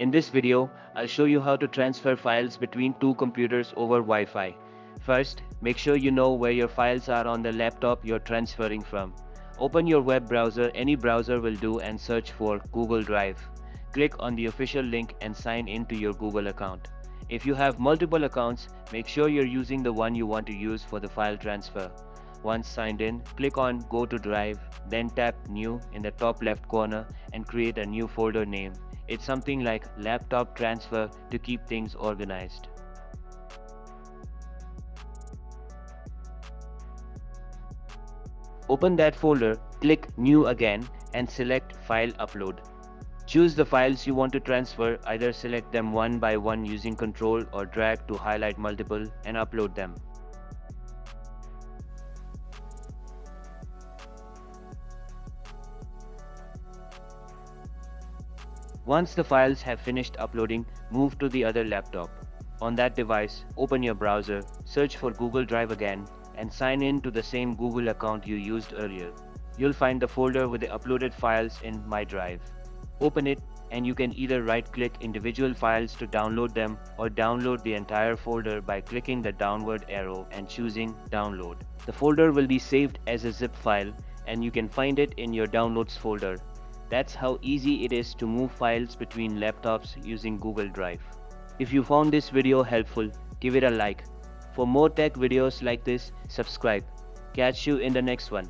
In this video, I'll show you how to transfer files between two computers over Wi-Fi. First, make sure you know where your files are on the laptop you're transferring from. Open your web browser, any browser will do, and search for Google Drive. Click on the official link and sign in to your Google account. If you have multiple accounts, make sure you're using the one you want to use for the file transfer. Once signed in, click on Go to Drive, then tap New in the top left corner and create a new folder name. It's something like Laptop Transfer to keep things organized. Open that folder, click New again, and select File Upload. Choose the files you want to transfer, either select them one by one using Ctrl or drag to highlight multiple and upload them. Once the files have finished uploading, move to the other laptop. On that device, open your browser, search for Google Drive again, and sign in to the same Google account you used earlier. You'll find the folder with the uploaded files in My Drive. Open it, and you can either right-click individual files to download them or download the entire folder by clicking the downward arrow and choosing Download. The folder will be saved as a zip file, and you can find it in your Downloads folder. That's how easy it is to move files between laptops using Google Drive. If you found this video helpful, give it a like. For more tech videos like this, subscribe. Catch you in the next one.